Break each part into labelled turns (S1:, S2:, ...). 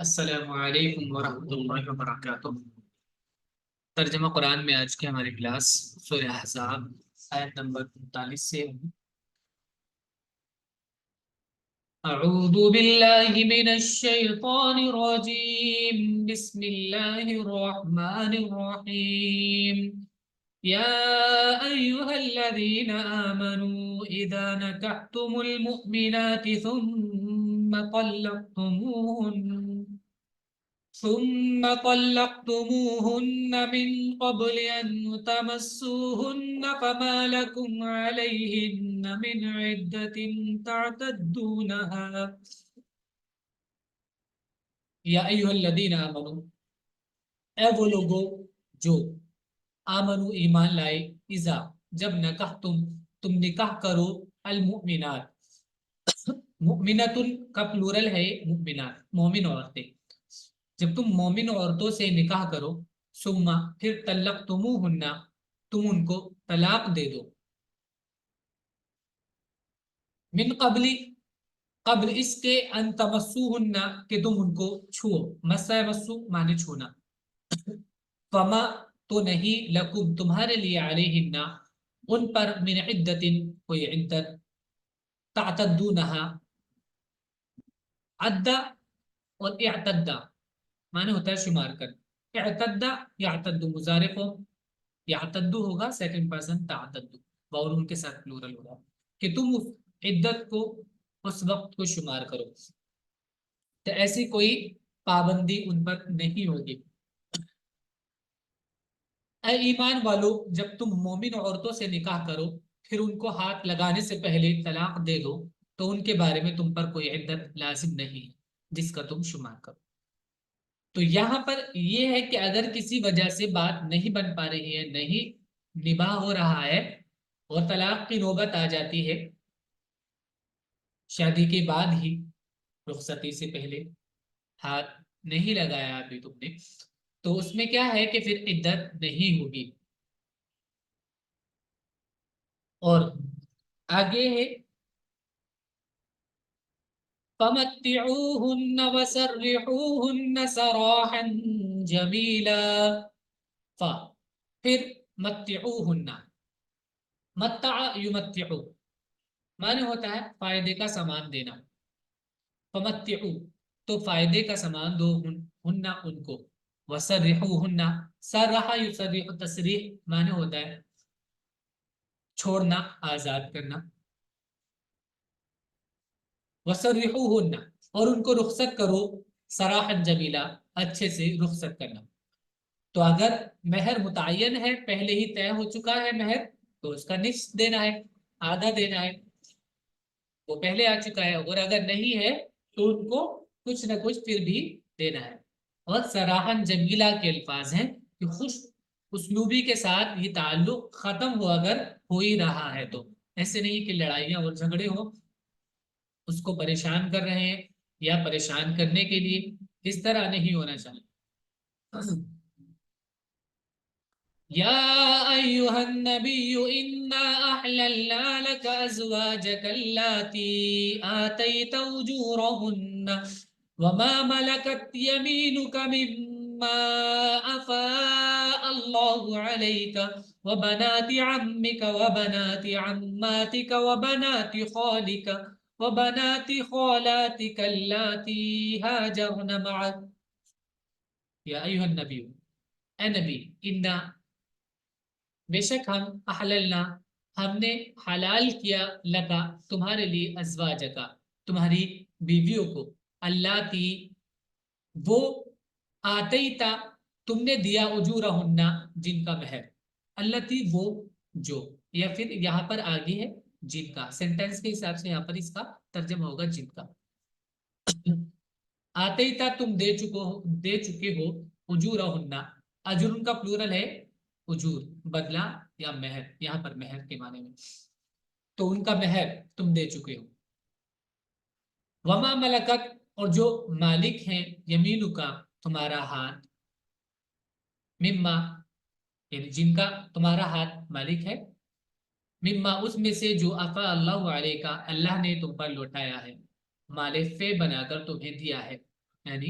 S1: السلام علیکم ورحمۃ اللہ وبرکاتہ۔ ترجمہ قرآن میں آج کی ہماری کلاس سورہ احزاب آیت نمبر 39 سے۔ اعوذ باللہ من الشیطان الرجیم، بسم اللہ الرحمن الرحیم۔ یا ایہا الذین آمنوا اذا نکحتم المؤمنات ثم طلقتموهن من قبل أن تمسوهن فما لكم عليهن من عدة تعتدونها۔ یا ایھا الذین آمنوا، اے وہ لوگو جو آمنو ایمان لائے، اذا جب تم نکاح کرو، المؤمنات مؤمنۃ کا پلورل ہے مؤمنات، مومن عورتیں، جب تم مومن عورتوں سے نکاح کرو، ثم پھر طلقتموہن تم ان کو طلاق دے دو، من قبل قبل اس کے ان تمسوہن کہ تم ان کو چھو، مسا مسو مانے چھونا، فما تو نہیں، لکم تمہارے لیے، علیہن ان پر، من عدت کوئی عدت، تعتدونہا عدہ اور اعتدہ معنی ہوتا ہے شمار کر، اعتدہ یعتد مضارع کو، یعتد ہوگا سیکنڈ پرسن، تعتد واو ان کے ساتھ پلورل ہوگا، کہ تم اس عدت کو، اس وقت کو شمار کرو، تو ایسی کوئی پابندی ان پر نہیں ہوگی۔ اے ایمان والو، جب تم مومن عورتوں سے نکاح کرو، پھر ان کو ہاتھ لگانے سے پہلے طلاق دے دو، تو ان کے بارے میں تم پر کوئی عدت لازم نہیں ہے جس کا تم شمار کرو۔ تو یہاں پر یہ ہے کہ اگر کسی وجہ سے بات نہیں بن پا رہی ہے، نہیں نباہ ہو رہا ہے اور طلاق کی نوبت آ جاتی ہے شادی کے بعد ہی، رخصتی سے پہلے ہاتھ نہیں لگایا ابھی تم نے، تو اس میں کیا ہے کہ پھر عدت نہیں ہوگی۔ اور آگے ہے فَمَتِّعُوهُنَّ وَسَرِّحُوهُنَّ سَرَاحًا جَمِيلًا۔ پھر متعوہن، متع یمتعو معنی ہوتا ہے فائدے کا سامان دینا، فمتعو تو فائدے کا سامان دو، ہن ان کو، وسرحوہن سرح یسرح تصریح معنی ہوتا ہے چھوڑنا، آزاد کرنا، وسرحوہن اور ان کو رخصت کرو، سراحا جمیلا اچھے سے رخصت کرنا۔ تو اگر مہر متعین ہے، پہلے ہی طے ہو چکا ہے مہر، تو اس کا نصف دینا ہے، آدھا دینا ہے، وہ پہلے آ چکا ہے، اور اگر نہیں ہے تو ان کو کچھ نہ کچھ پھر بھی دینا ہے۔ اور سراحن جمیلہ کے الفاظ ہیں کہ خوش اسلوبی کے ساتھ یہ تعلق ختم ہو، اگر ہو ہی رہا ہے تو، ایسے نہیں کہ لڑائیاں اور جھگڑے ہوں، اس کو پریشان کر رہے ہیں یا پریشان کرنے کے لیے، اس طرح نہیں ہونا چاہیے۔ یا ایھا النبی انا احللنا لك ازواجك اللاتي آتيت اجورهن وما ملكت يمينك مما افاء الله عليك وبنات عمك وبنات عماتك وبنات خالك وبنات خالاتك اللاتي هاجرن معك۔ یا ایھا النبی، اے نبی، انا بے شک ہم، احللنا ہم نے حلال کیا، لگا تمہارے لیے، ازواج کا تمہاری بیویوں کو، اللہ تی وہ، آتیتا تم نے دیا، اجورہن جن کا مہر، اللہ تی وہ جو، یا پھر یہاں پر آگے ہے جن کا، سینٹینس کے حساب سے یہاں پر اس کا ترجمہ ہوگا جن کا۔ آتیتا تم دے چکے ہو، اجورہن اجر ان کا پلورل ہے اجور، بدلہ یا مہر، یہاں پر مہر کے معنی میں، تو ان کا مہر تم دے چکے ہو۔ وما ملکت اور جو مالک ہیں، یمینو کا تمہارا ہاتھ، مما یعنی جن کا تمہارا ہاتھ مالک ہے، مما اس میں سے جو افا اللہ علیہ کا اللہ نے تم پر لوٹایا ہے، مال فے بنا کر تمہیں دیا ہے، یعنی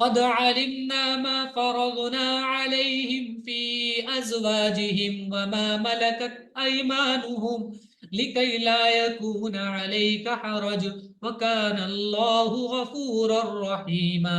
S1: قد علمنا ما فرضنا عليهم في أزواجهم وما ملكت أيمانهم لكي لا يكون عليك حرج وكان الله غفورا رحيما।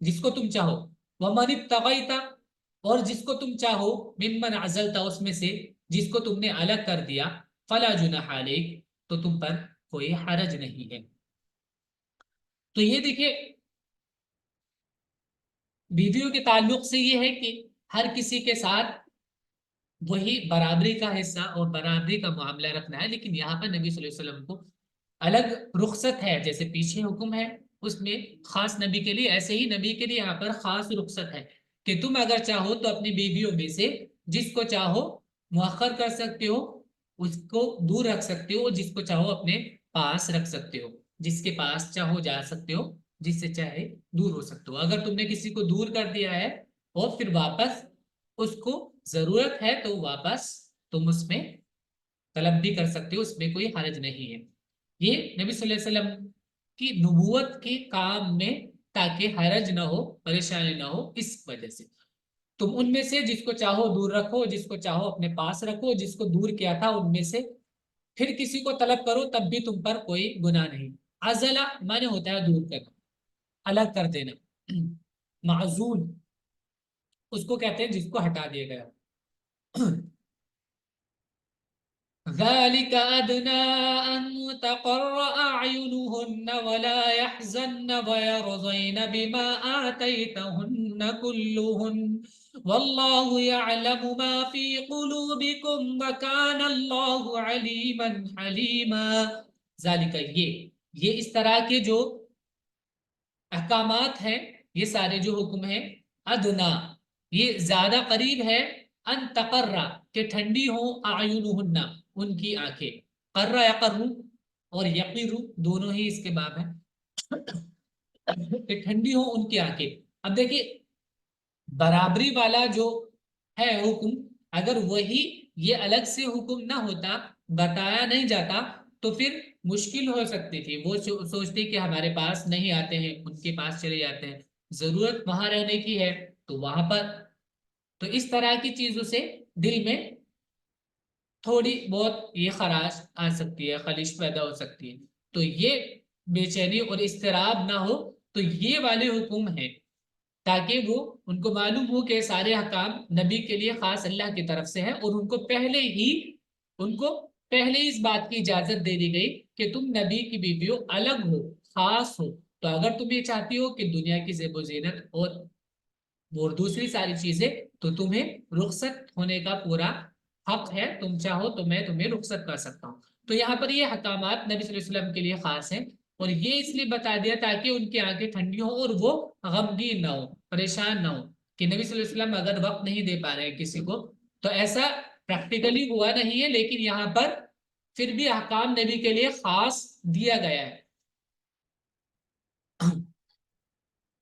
S1: جس کو تم چاہو، ومن ابتغیت، اور جس کو تم چاہو، ممن عزلتا، اس میں سے جس کو تم نے الگ کر دیا، فلا جناح علیک، تو تم پر کوئی حرج نہیں ہے۔ تو یہ دیکھیے بیویوں کے تعلق سے یہ ہے کہ ہر کسی کے ساتھ وہی برابری کا حصہ اور برابری کا معاملہ رکھنا ہے، لیکن یہاں پر نبی صلی اللہ علیہ وسلم کو الگ رخصت ہے، جیسے پیچھے حکم ہے اس میں خاص نبی کے لیے، ایسے ہی نبی کے لیے یہاں پر خاص رخصت ہے کہ تم اگر چاہو تو اپنی بیویوں میں سے جس کو چاہو مؤخر کر سکتے ہو، اس کو دور رکھ سکتے ہو، جس کو چاہو اپنے پاس رکھ سکتے ہو، جس کے پاس چاہو جا سکتے ہو، جس سے چاہے دور ہو سکتے ہو۔ اگر تم نے کسی کو دور کر دیا ہے اور پھر واپس اس کو ضرورت ہے تو واپس تم اس میں طلب بھی کر سکتے ہو، اس میں کوئی حرج نہیں ہے۔ یہ نبی صلی اللہ علیہ وسلم کی نبوت کے کام میں تاکہ حرج نہ ہو، پریشانی نہ ہو، اس وجہ سے تم ان میں سے جس کو چاہو دور رکھو، جس کو چاہو اپنے پاس رکھو، جس کو دور کیا تھا ان میں سے پھر کسی کو طلب کرو تب بھی تم پر کوئی گناہ نہیں۔ عزلہ مانے ہوتا ہے دور کرنا، الگ کر دینا۔ معزول اس کو کہتے ہیں جس کو ہٹا دیا گیا۔ ذلك أدنى أن تقر أعينهن ولا يحزن ويرضين بما آتيتهن كلهن والله يعلم ما في قلوبكم وكان الله عليما حليما۔ ذلك یہ اس طرح کے جو احکامات ہیں، یہ سارے جو حکم ہیں، ادنا یہ زیادہ قریب ہے، ان تقرا کہ ٹھنڈی ہوں، اعینہن ان کی آنکھیں، قرہ یقر اور یقیر دونوں ہی اس کے باب ہیں، کہ ٹھنڈی ہوں ان کی آنکھیں۔ اب دیکھیے برابری والا جو ہے حکم، اگر وہی یہ الگ سے حکم نہ ہوتا، بتایا نہیں جاتا، تو پھر مشکل ہو سکتی تھی، وہ سوچتے کہ ہمارے پاس نہیں آتے ہیں، ان کے پاس چلے جاتے ہیں، ضرورت وہاں رہنے کی ہے تو وہاں پر، تو اس طرح کی چیزوں سے دل میں تھوڑی بہت یہ خراش آ سکتی ہے، خلش پیدا ہو سکتی ہے، تو یہ بے چینی اور اضطراب نہ ہو، تو یہ والے حکم ہیں تاکہ وہ ان کو معلوم ہو کہ سارے حکام نبی کے لیے خاص اللہ کی طرف سے ہے، اور ان کو پہلے اس بات کی اجازت دے دی گئی کہ تم نبی کی بیویوں الگ ہو، خاص ہو، تو اگر تم یہ چاہتی ہو کہ دنیا کی زیب و زینت اور دوسری ساری چیزیں، تو تمہیں رخصت ہونے کا پورا حق ہے، تم چاہو تو میں تمہیں رخصت کر سکتا ہوں۔ تو یہاں پر یہ حکامات نبی صلی اللہ علیہ وسلم کے لیے خاص ہیں، اور یہ اس لیے بتا دیا تاکہ ان کی آنکھیں ٹھنڈی ہوں اور وہ غمگین نہ ہو، پریشان نہ ہو کہ نبی صلی اللہ علیہ وسلم اگر وقت نہیں دے پا رہے ہیں کسی کو، تو ایسا پریکٹیکلی ہوا نہیں ہے، لیکن یہاں پر پھر بھی احکام نبی کے لیے خاص دیا گیا ہے۔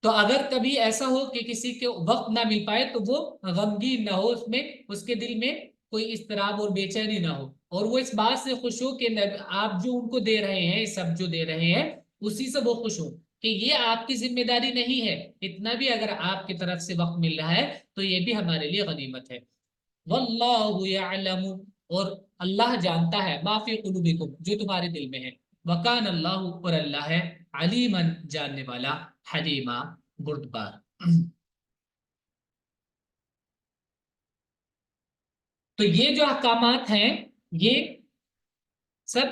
S1: تو اگر کبھی ایسا ہو کہ کسی کے وقت نہ مل پائے تو وہ غمگین نہ ہو، اس میں اس کے دل میں کوئی اضطراب اور بے چینی نہ ہو، اور وہ اس بات سے خوش ہو کہ آپ جو ان کو دے رہے ہیں، سب جو دے رہے ہیں اسی سے وہ خوش ہو کہ یہ آپ کی ذمہ داری نہیں ہے، اتنا بھی اگر آپ کی طرف سے وقت مل رہا ہے تو یہ بھی ہمارے لیے غنیمت ہے۔ واللہ یعلم، اور اللہ جانتا ہے، ما فی قلوبکم جو تمہارے دل میں ہے، وکان اللہ، اور اللہ ہے، علیمن جاننے والا، حلیمہ بردبار۔ تو یہ جو احکامات ہیں یہ سب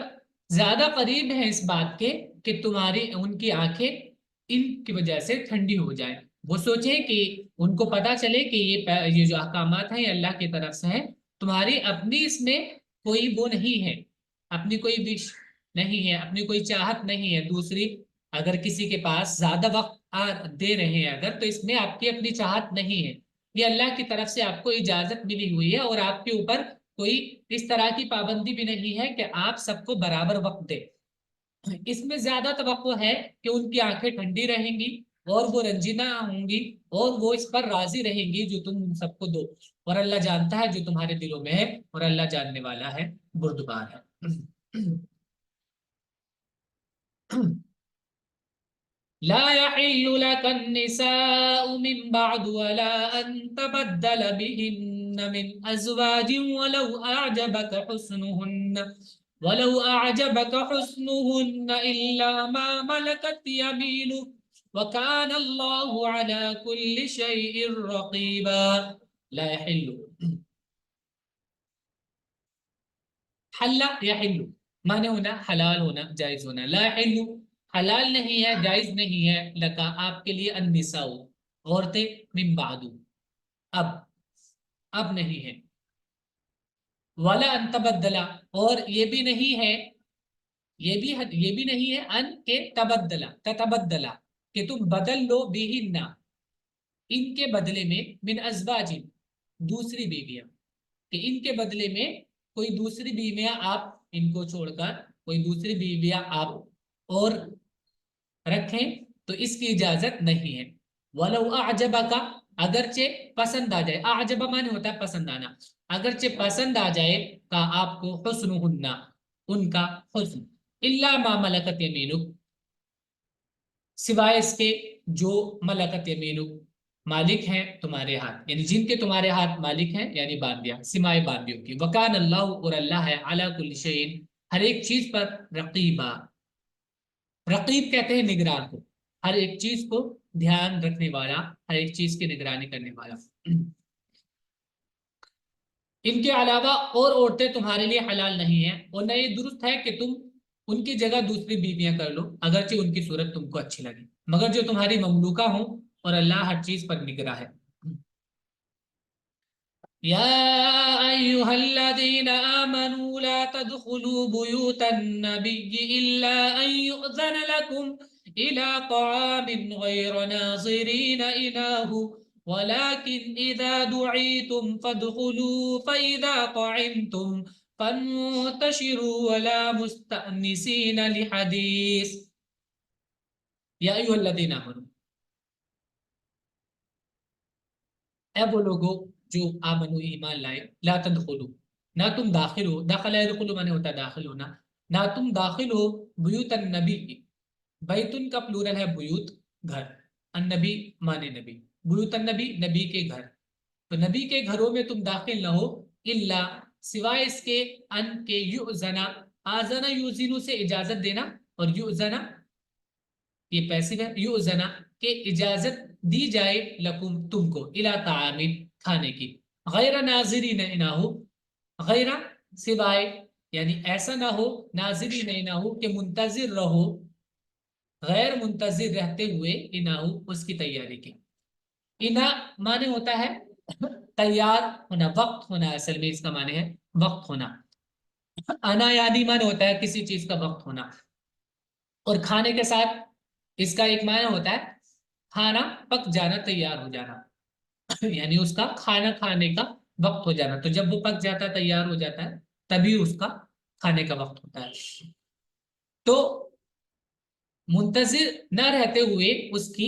S1: زیادہ قریب ہیں اس بات کے کہ تمہاری ان کی آنکھیں ان کی وجہ سے ٹھنڈی ہو جائیں، وہ سوچیں کہ ان کو پتا چلے کہ یہ جو احکامات ہیں یہ اللہ کی طرف سے ہیں، تمہاری اپنی اس میں کوئی وہ نہیں ہے، اپنی کوئی وش نہیں ہے، اپنی کوئی چاہت نہیں ہے دوسری، اگر کسی کے پاس زیادہ وقت دے رہے ہیں اگر، تو اس میں آپ کی اپنی چاہت نہیں ہے، یہ اللہ کی طرف سے آپ کو اجازت ملی ہوئی ہے، اور آپ کے اوپر کوئی اس طرح کی پابندی بھی نہیں ہے کہ آپ سب کو برابر وقت دیں۔ اس میں زیادہ توقع ہے کہ ان کی آنکھیں ٹھنڈی رہیں گی اور وہ رنجیدہ ہوں گی اور وہ اس پر راضی رہیں گی جو تم ان سب کو دو، اور اللہ جانتا ہے جو تمہارے دلوں میں ہے، اور اللہ جاننے والا ہے، بردبار ہے۔ لا يحل لك النساء من بعد ولا أن تبدل بهن من أزواج ولو أعجبك حسنهن إلا ما ملكت يمينك وَكَانَ اللَّهُ عَلَى كُلِّ شَيْءٍ رَقِيبًا. لا يحل، حل يحل مانے ہونا حلال ہونا، جائز ہونا. لا يحل حلال نہیں ہے، جائز نہیں ہے، لکا آپ کے لیے، النساء عورتیں، من بعد اب نہیں ہے، ولا ان تبدلا اور یہ بھی نہیں ہے، یہ بھی نہیں ہے ان کے تبدلا تتبدلا کہ تم بدل لو بہن ان کے بدلے میں، من ازواج دوسری بیویاں، کہ ان کے بدلے میں کوئی دوسری بیویاں آپ ان کو چھوڑ کر کوئی دوسری بیویاں آپ اور رکھیں تو اس کی اجازت نہیں ہے. ولو اعجبک اگرچہ پسند آ جائے، اعجب مانے ہوتا ہے پسند آنا، اگرچہ پسند آ جائے کا آپ کو حسنہن ان کا حسن، الا ما ملکت یمینک سوائے اس کے جو ملکت یمینک مالک ہیں تمہارے ہاتھ، یعنی جن کے تمہارے ہاتھ مالک ہیں، یعنی باندیاں، سمائے باندیوں کی. وکان اللہ اور اللہ ہے، علی کل شیء ہر ایک چیز پر، رقیبا رقیب کہتے ہیں نگران کو، ہر ایک چیز کو دھیان رکھنے والا، ہر ایک چیز کی نگرانی کرنے والا. ان کے علاوہ اور عورتیں تمہارے لیے حلال نہیں ہیں، اور نہ یہ درست ہے کہ تم ان کی جگہ دوسری بیویاں کر لو اگرچہ ان کی صورت تم کو اچھی لگے، مگر جو تمہاری مملوکہ ہوں، اور اللہ ہر چیز پر نگراں ہے. يا أيها الذين آمنوا لا تدخلوا بيوت النبي إلا أن يؤذن لكم إلى طعام غير ناظرين إناه ولكن إذا دعيتم فادخلوا فإذا طعمتم فانتشروا ولا مستأنسين لحديث. يا أيها الذين آمنوا اے وہ لوگو جو آمنو ایمان لائے، لا تدخلو نہ تم داخل ہو، داخلہ يدخلو مانے ہوتا ہے داخل ہونا، نہ تم داخل ہو بیوت النبی، بیتن کا پلورل ہے بیوت گھر، النبی مانے نبی، بیوت النبی نبی کے گھر، تو نبی کے گھروں میں تم داخل نہ ہو، الا سوائے اس کے، ان کے یؤذنا آذنا یوزنو سے اجازت دینا، اور یؤذنا یہ پیسو ہے، یؤذنا کہ اجازت دی جائے، لکم تم کو، الی طعام کھانے کی، غیر ناظرین انہو غیر سوائے، یعنی ایسا نہ ہو، ناظرین انہو کہ منتظر رہو، غیر منتظر رہتے ہوئے، انہو اس کی تیاری کی. انا معنی ہوتا ہے تیار ہونا، وقت ہونا، اصل میں اس کا معنی ہے وقت ہونا. انا یعنی معنی ہوتا ہے کسی چیز کا وقت ہونا، اور کھانے کے ساتھ اس کا ایک معنی ہوتا ہے کھانا پک جانا، تیار ہو جانا، یعنی اس کا کھانا کھانے کا وقت ہو جانا، تو جب وہ پک جاتا ہے، تیار ہو جاتا ہے، تبھی اس کا کھانے کا وقت ہوتا ہے. تو منتظر نہ رہتے ہوئے اس کی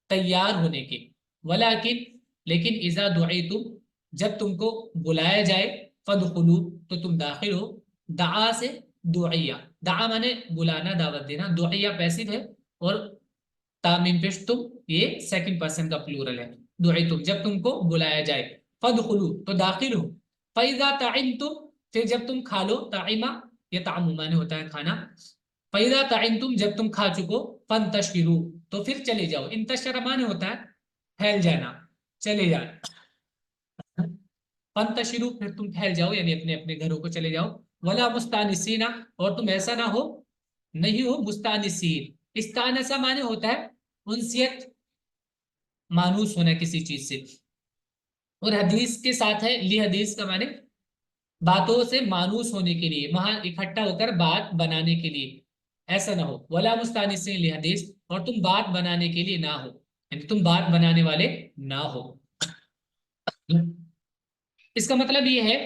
S1: تیار ہونے کے، ولیکن لیکن اذا دعیتم جب تم کو بلایا جائے، فادخلوا تو تم داخل ہو، دعا سے دعیا، دعا مانے بلانا، دعوت دینا، دعیا پیسو ہے، اور تامیم پیش تم یہ سیکنڈ پرسن کا پلورل ہے، دعیتم جب تم کو بلایا جائے، فادخلوا تو داخل ہو، فاذا طعمتم پھر جب تم کھا لو، طعمہ یہ طعم مانے ہوتا ہے کھانا، فاذا طعمتم جب تم کھا چکو، فانتشروا تو پھر چلے جاؤ، انتشر مانے ہوتا ہے پھیل جانا، چلے جانا، فانتشروا پھر تم پھیل جاؤ، یعنی اپنے اپنے گھروں کو چلے جاؤ، ولا مستانسین اور تم ایسا نہ ہو، نہیں ہو مستانسین، استانسہ مانے ہوتا ہے انسیت، مانوس ہونا کسی چیز سے، اور حدیث کے ساتھ ہے لی، حدیث کا معنی باتوں سے مانوس ہونے کے لیے، وہاں اکٹھا ہو کر بات بنانے کے لیے، ایسا نہ ہو، ولا مستانسین لی حدیث اور تم بات بنانے کے لیے نہ ہو، یعنی تم بات بنانے والے نہ ہو. اس کا مطلب یہ ہے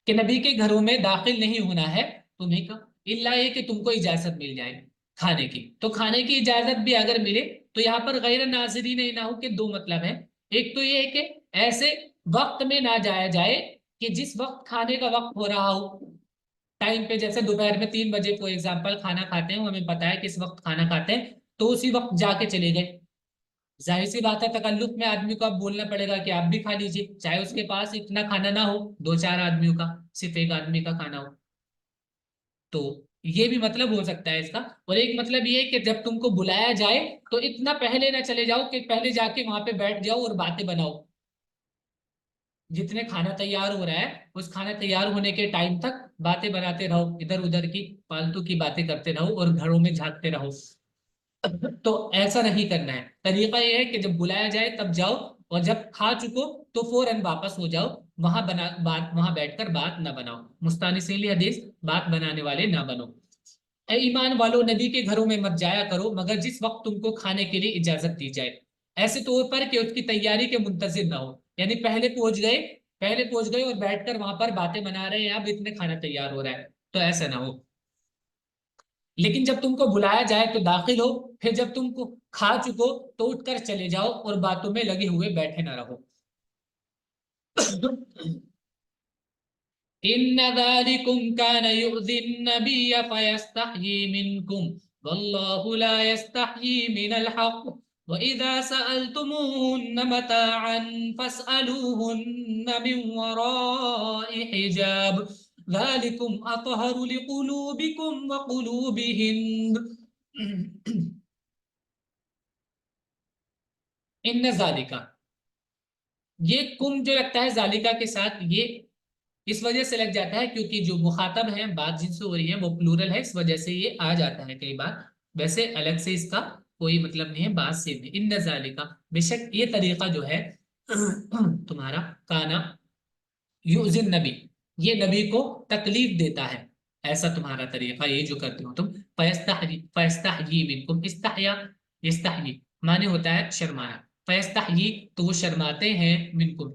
S1: کہ نبی کے گھروں میں داخل نہیں ہونا ہے تمہیں، الا یہ کہ تم کو اجازت مل جائے کھانے کی، تو کھانے کی اجازت بھی اگر ملے تو یہاں پر غیر ناظرین انہو کے دو مطلب ہیں. ایک تو یہ ہے کہ ایسے وقت میں نہ جایا جائے کہ جس وقت کھانے کا وقت ہو رہا ہو، ٹائم پہ، جیسے دوپہر میں 3 بجے فور ایگزامپل کھانا کھاتے ہیں، وہ ہمیں پتا ہے کس وقت کھانا کھاتے ہیں، تو اسی وقت جا کے چلے گئے، ظاہر سی بات ہے تکلف میں آدمی کو اب بولنا پڑے گا کہ آپ بھی کھا لیجیے، چاہے اس کے پاس اتنا کھانا نہ ہو، 2-4 آدمیوں کا، صرف ایک آدمی کا کھانا ہو، تو یہ بھی مطلب ہو سکتا ہے اس کا. اور ایک مطلب یہ ہے کہ جب تم کو بلایا جائے تو اتنا پہلے نہ چلے جاؤ کہ پہلے جا کے وہاں پہ بیٹھ جاؤ اور باتیں بناؤ. جتنے کھانا تیار ہو رہا ہے اس کھانا تیار ہونے کے ٹائم تک باتیں بناتے رہو، ادھر ادھر کی فالتو کی باتیں کرتے رہو اور گھروں میں جھانکتے رہو. تو ایسا نہیں کرنا ہے. طریقہ یہ ہے کہ جب بلایا جائے تب جاؤ، اور جب کھا چکو تو فوراً واپس ہو جاؤ. وہاں وہاں بیٹھ کر بات نہ بناؤ. مستانسین حدیث، بات بنانے والے نہ بنو. اے ایمان والو، نبی کے گھروں میں مت جایا کرو مگر جس وقت تم کو کھانے کے لیے اجازت دی جائے، ایسے طور پر کہ اس کی تیاری کے منتظر نہ ہو. یعنی پہلے پہنچ گئے اور بیٹھ کر وہاں پر باتیں بنا رہے ہیں، اب اتنے کھانا تیار ہو رہا ہے، تو ایسا نہ ہو. لیکن جب تم کو بلایا جائے تو داخل ہو، پھر جب تم کو کھا چکو تو اٹھ کر چلے جاؤ اور باتوں میں لگے ہوئے بیٹھے نہ رہو. ان ذلكم كان يؤذي النبي فيستحيي منكم والله لا يستحيي من الحق واذا سالتموهن متاعا فاسالوهن من وراء حجاب ذلكم اطهر لقلوبكم وقلوبهن. ان ذالکا، یہ کم جو لگتا ہے ذالکا کے ساتھ، یہ اس وجہ سے لگ جاتا ہے کیونکہ جو مخاطب ہیں، بات جن سے ہو رہی ہے وہ پلورل ہے، اس وجہ سے یہ آ جاتا ہے کئی بار. ویسے الگ سے اس کا کوئی مطلب نہیں ہے، بات سیم ہے. ان ذالکا، بے شک یہ طریقہ جو ہے تمہارا، کانا یؤذی النبی، یہ نبی کو تکلیف دیتا ہے. ایسا تمہارا طریقہ، یہ جو کرتے ہو تم. فیستحیی منکم، استحیا یستحیی معنی ہوتا ہے شرمانا. فیستحیی تو وہ شرماتے ہیں، منکم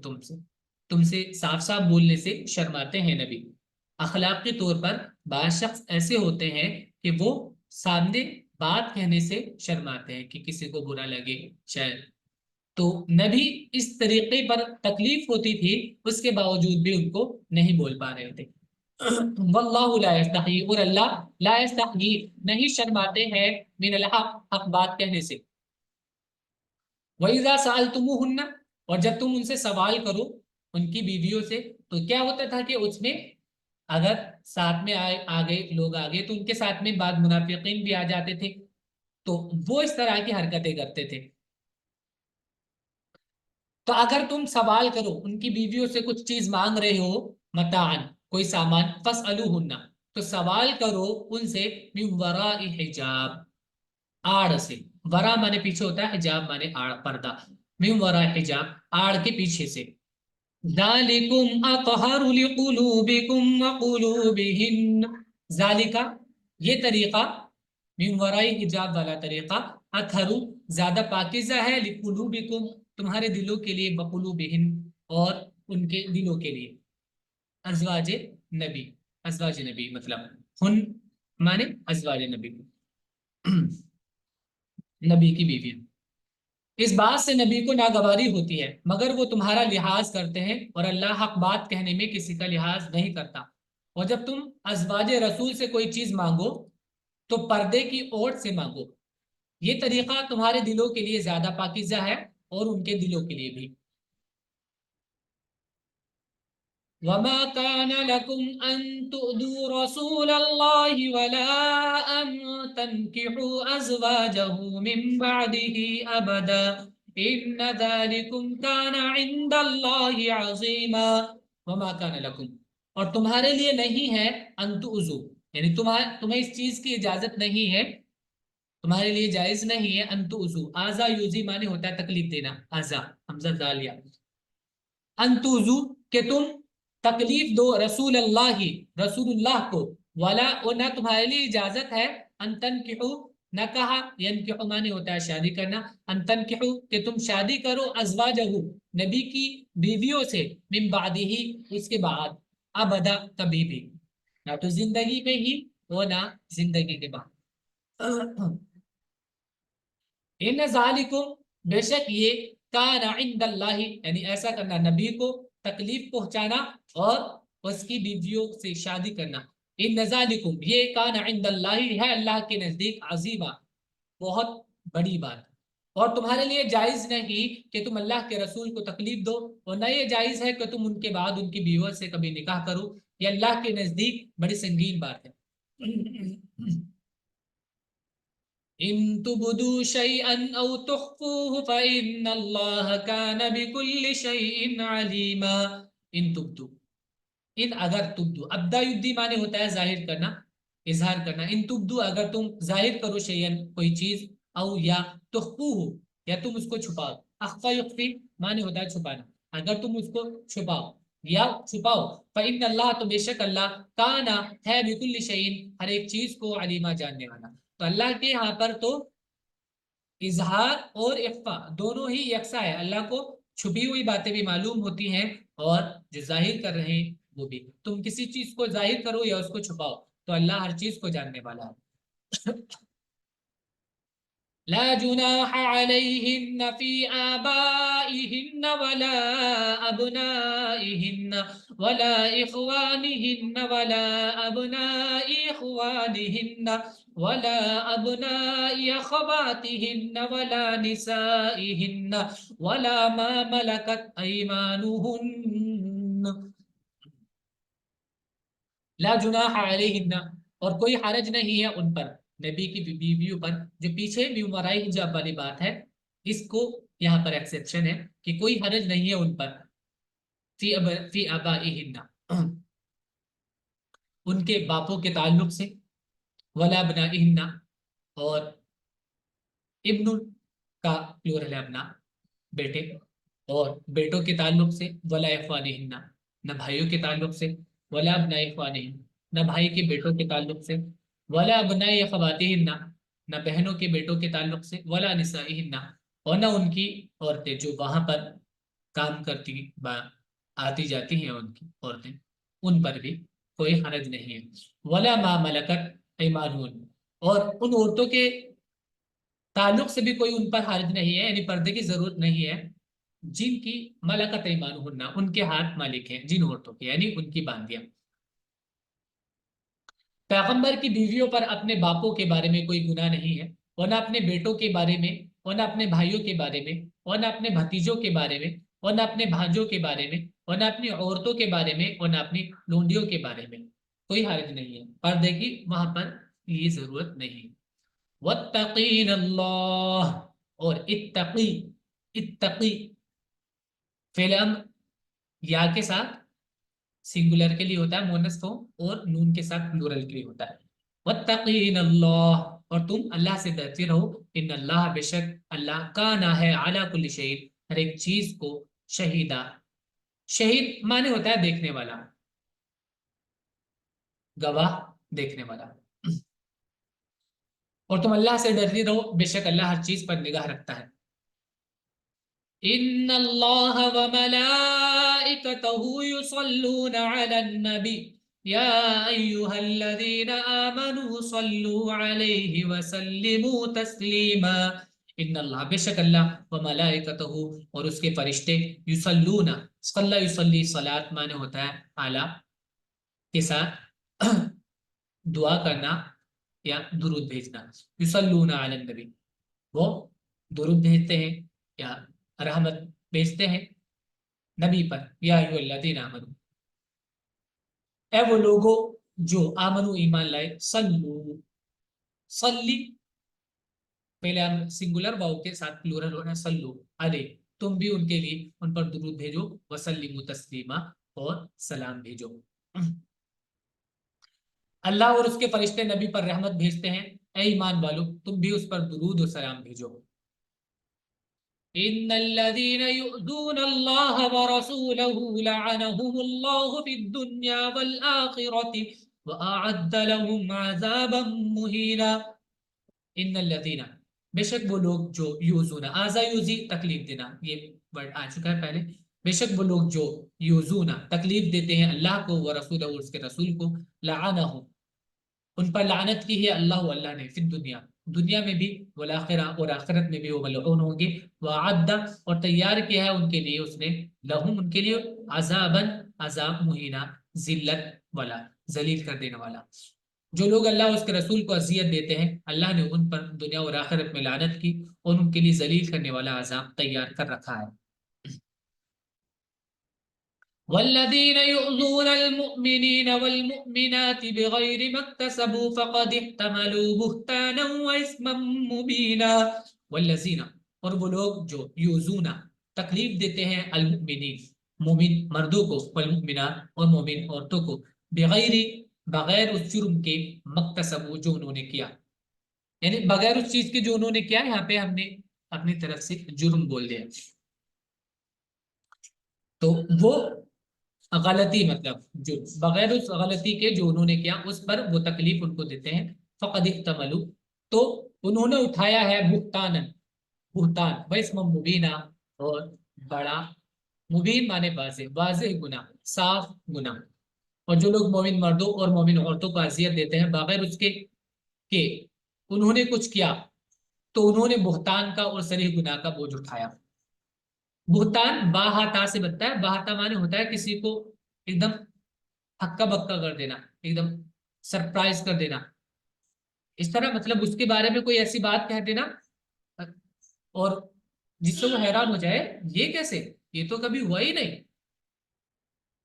S1: تم سے صاف صاف بولنے سے شرماتے ہیں نبی. اخلاقی طور پر بعض شخص ایسے ہوتے ہیں کہ وہ سامنے بات کہنے سے شرماتے ہیں کہ کسی کو برا لگے شاید. تو نبی اس طریقے پر تکلیف ہوتی تھی، اس کے باوجود بھی ان کو نہیں بول پا رہے تھے. واللہ لا یستحیی، اور اللہ لا یستحیی نہیں شرماتے ہیں، من الحق حق بات کہنے سے. وَإِذَا سَأَلْتُمُوهُنَّ، اور جب تم ان سے سوال کرو، ان کی بیویوں سے، تو کیا ہوتا تھا کہ اس میں اگر ساتھ میں آگے لوگ آگے تو ان کے ساتھ میں بعض منافقین بھی آ جاتے تھے، تو وہ اس طرح کی حرکتیں کرتے تھے. تو اگر تم سوال کرو، ان کی بیویوں سے کچھ چیز مانگ رہے ہو، متاعن کوئی سامان، فاسألوہن تو سوال کرو ان سے، من وراء حجاب آڑ سے. ورا مانے پیچھے ہوتا ہے، حجاب مانے آڑ پردہ. من وراء حجاب آڑ کے پیچھے سے. ذالکم اطہر لقلوبکم وقلوبہن، ذالکا یہ طریقہ، من وراء حجاب والا طریقہ، اطہر زیادہ پاکیزہ ہے، لقلوبکم تمہارے دلوں کے لیے، وقلوبہن اور ان کے دلوں کے لیے. ازواج نبی، ازواج نبی مطلب ہن مانے ازواج نبی، نبی کی بیویاں. اس بات سے نبی کو ناگواری ہوتی ہے مگر وہ تمہارا لحاظ کرتے ہیں، اور اللہ حق بات کہنے میں کسی کا لحاظ نہیں کرتا. اور جب تم ازواج رسول سے کوئی چیز مانگو تو پردے کی اوٹ سے مانگو. یہ طریقہ تمہارے دلوں کے لیے زیادہ پاکیزہ ہے اور ان کے دلوں کے لیے بھی. وما كان لكم أن تؤذوا رسول الله ولا أن تنكحوا أزواجه من بعده أبدا إن ذلكم كان عند الله عظيما. وما كان لكم، اور تمہارے لیے نہیں ہے، ان تؤذوا یعنی تمہیں اس چیز کی اجازت نہیں ہے، تمہارے لیے جائز نہیں ہے، ان تؤذوا. آزا یوزی معنی ہوتا ہے تکلیف دینا، آزا حمزہ دالیا. انتوزو کہ تم تکلیف دو، رسول اللہ رسول اللہ کو، ولا اور نہ تمہارے لیے اجازت ہے، انتن کہو نہ کہا، ینکحو معنی ہوتا ہے شادی کرنا، انتن کہو کہ تم شادی کرو، ازواجہ نبی کی بیویوں سے، من بعدہ اس کے بعد، ابدا کبھی بھی، نہ تو زندگی میں ہی اور نہ زندگی کے بعد. ان ذالکم بے شک یہ، کان عند اللہ یعنی ایسا کرنا، نبی کو تکلیف پہنچانا اور اس کی بیویوں سے شادی کرنا. ان ذالکم یہ، کان عند اللہ ہے اللہ کے نزدیک، عظیمہ بہت بڑی بات. اور تمہارے لیے جائز نہیں کہ تم اللہ کے رسول کو تکلیف دو، اور نہ یہ جائز ہے کہ تم ان کے بعد ان کی بیویوں سے کبھی نکاح کرو. یہ اللہ کے نزدیک بڑی سنگین بات ہے. ان تبدو شیئا او تخفوه فإن اللہ کان بکل شیء علیما. ان تبدو، ان اگر تبدو، ابدا یبدی معنی ہوتا ہے ظاہر کرنا، اظہار کرنا. ان تبدو اگر تم ظاہر کرو شیئن کوئی چیز، او یا تخفوہ یا تم اس کو چھپاؤ. اخفا یخفی معنی ہوتا ہے چھپانا. اگر تم اس کو چھپاؤ یا چھپاؤ، فإن اللہ تو بے شک اللہ کانا ہے بکل شیء ہر ایک چیز کو علیما جاننے والا. تو اللہ کے یہاں پر تو اظہار اور اخفا دونوں ہی یکساں ہے. اللہ کو چھپی ہوئی باتیں بھی معلوم ہوتی ہیں اور جو ظاہر کر رہے ہیں وہ بھی. تم کسی چیز کو ظاہر کرو یا اس کو چھپاؤ تو اللہ ہر چیز کو جاننے والا ہے. لا جناح عليهن في آبائهن ولا أبنائهن ولا إخوانهن ولا أبناء إخوانهن ولا أبناء أخواتهن ولا نسائهن ولا ما ملكت أيمانهن. لا جناح علیہن، اور کوئی حرج نہیں ہے ان پر، نبی کی بیویوں پر. جو پیچھے میومرائی حجاب والی بات ہے اس کو یہاں پر ایکسیپشن ہے کہ کوئی حرج نہیں ہے ان پر. فی آبائہن ان کے باپوں کے تعلق سے، ولا ابنائہن اور ابن کا پلورل ہے ابنا بیٹے، اور بیٹوں کے تعلق سے، ولا اخوانہن نہ بھائیوں کے تعلق سے، ولا ابناء اخوانہن نہ بھائی کے بیٹوں کے تعلق سے، ولا ابناء اخواتہن نہ بہنوں کے بیٹوں کے تعلق سے، ولا نسائہن اور نہ ان کی عورتیں جو وہاں پر کام کرتی آتی جاتی ہیں ان کی عورتیں، ان پر بھی کوئی حرج نہیں ہے. ولا ما ملکت ایمانہن اور ان عورتوں کے تعلق سے بھی کوئی ان پر حرج نہیں ہے، یعنی پردے کی ضرورت نہیں ہے جن کی ملکت ایمانہن ان کے ہاتھ مالک ہیں، جن عورتوں کے یعنی ان کی باندیاں. پیغمبر کی بیویوں پر اپنے باپوں کے بارے میں کوئی گناہ نہیں ہے، اور نہ اپنے بیٹوں کے بارے میں، اور نہ اپنے بھائیوں کے بارے میں، اور نہ اپنے بھتیجوں کے بارے میں، اور نہ اپنے بھانجوں کے بارے میں، اور نہ اپنی عورتوں کے بارے میں، اور نہ اپنی لونڈیوں کے بارے میں. کوئی حرج نہیں ہے، پردے کی وہاں پر یہ ضرورت نہیں. واتقین اللہ اور اتقی، اتقی فعل امر یا کے ساتھ سنگولر کے لیے ہوتا ہے مونس فارم، اور نون کے ساتھ پلورل کے لیے ہوتا ہے. واتقین اللہ اور تم اللہ سے ڈرتے رہو. ان اللہ بے شک اللہ کانا ہے علی کل شیء ہر ایک چیز کو شہیدہ. شہید مانے ہوتا ہے دیکھنے والا، گواہ، دیکھنے والا. اور تم اللہ سے ڈرتے رہو بے شک اللہ ہر چیز پر نگاہ رکھتا ہے. ان اللہ وملائکتہ یصلون علی النبی یا ایہا الذین آمنوا صلوا علیہ وسلموا تسلیما. ان اللہ بے شک اللہ وملائکتہ اور اس کے فرشتے، یصلون، صلی یصلی صلاۃ معنی ہوتا ہے اعلیٰ کے ساتھ دعا کرنا یا درود بھیجنا. یصلون علی النبی وہ درود بھیجتے ہیں یا رحمت بھیجتے ہیں نبی پر. یا ایھا الذین آمنوا اے وہ لوگوں جو آمنو ایمان لائے، صلو، صلی پہلے ہم سنگولر واؤ کے ساتھ پلورل ہونا صلو علیہ، تم بھی ان کے لیے ان پر درود بھیجو، وسلموا تسلیما اور سلام بھیجو. اللہ اور اس کے فرشتے نبی پر رحمت بھیجتے ہیں، اے ایمان والو تم بھی اس پر درود اور سلام بھیجو. ان الذين يؤذون الله ورسوله لعنهم الله في الدنيا والآخرة وأعد لهم عذابا مهينا. ان الذين بے شک وہ لوگ جو یوزون، آزا یوزی تکلیف دینا، یہ ورڈ آ چکا ہے پہلے. بے شک وہ لوگ جو یوزون تکلیف دیتے ہیں اللہ کو، ورسولہ اور اس کے رسول کو، لعنہم ان پر لعنت کی ہے اللہ، اللہ نے، فی الدنیا دنیا میں بھی، والآخرہ اور آخرت میں بھی وہ ملعون ہوں گے. وعد اور تیار کیا ہے ان کے لیے اس نے، لہم ان کے لیے، عذاباً عذاب، مہینہ ذلت والا، ذلیل کر دینے والا. جو لوگ اللہ اور اس کے رسول کو اذیت دیتے ہیں اللہ نے ان پر دنیا اور آخرت میں لعنت کی اور ان کے لیے ذلیل کرنے والا عذاب تیار کر رکھا ہے. والذین یؤذون المؤمنین والمؤمنات بغیر ما اکتسبوا فقد احتملوا بہتانا واثما مبینا. والذین، اور وہ لوگ جو یؤذون تکلیف دیتے ہیں المؤمنین مومن مردوں کو، والمؤمنات اور مومن عورتوں کو، بغیر بغیر اس جرم کے، مکتسبو جو انہوں نے کیا، یعنی بغیر اس چیز کے جو انہوں نے کیا. یہاں پہ ہم نے اپنی طرف سے جرم بول دیا تو وہ غلطی، مطلب جو بغیر اس غلطی کے جو انہوں نے کیا اس پر وہ تکلیف ان کو دیتے ہیں. فقد احتملوا، تو انہوں نے اٹھایا ہے بہتان، بہتان واسم مبینہ، اور بڑا، مبین مانے واضح، واضح گناہ، صاف گناہ. اور جو لوگ مومن مردوں اور مومن عورتوں کو اذیت دیتے ہیں بغیر اس کے کہ انہوں نے کچھ کیا، تو انہوں نے بہتان کا اور صریح گناہ کا بوجھ اٹھایا. بہتان باہتا سے بنتا ہے. باہتا مانے ہوتا ہے کسی کو ایک دم ہکا بکا کر دینا، ایک دم سرپرائز کر دینا، اس طرح، مطلب اس کے بارے میں کوئی ایسی بات کہہ دینا اور جس سے وہ حیران ہو جائے، یہ کیسے، یہ تو کبھی ہوا ہی نہیں.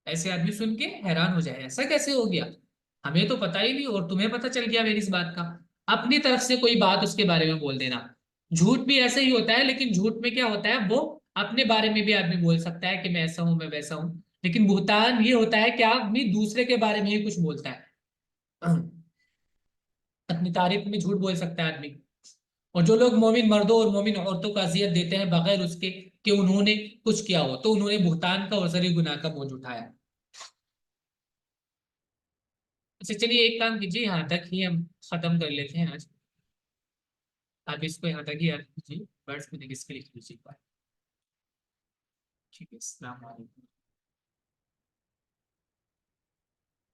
S1: ایسے آدمی سن کے حیران ہو جائے، ایسا کیسے ہو گیا، ہمیں تو پتا ہی نہیں اور تمہیں پتا چل گیا میری اس بات کا. اپنی طرف سے کوئی بات اس کے بارے میں بول دینا. جھوٹ بھی ایسے ہی ہوتا ہے، لیکن جھوٹ میں کیا ہوتا ہے، وہ اپنے بارے میں بھی آدمی بول سکتا ہے کہ میں ایسا ہوں، میں ویسا ہوں. لیکن بہتان یہ ہوتا ہے کہ آدمی دوسرے کے بارے میں ہی کچھ بولتا ہے، اپنی تعریف میں جھوٹ بول سکتا ہے آدمی. اور جو لوگ مومن مردوں اور مومن عورتوں کو اذیت دیتے ہیں بغیر اس کے کہ انہوں نے کچھ کیا ہو، تو انہوں نے بہتان کا اور صریح گناہ کا بوجھ اٹھایا. اچھا چلیے ایک کام کیجیے، یہاں تک ہی ہم ختم کر لیتے ہیں آج. آپ اس کو یہاں تک ہی یاد کیجیے، برڈس میں کس کے لکھ لیجیے. ٹھیک ہے، السلام علیکم.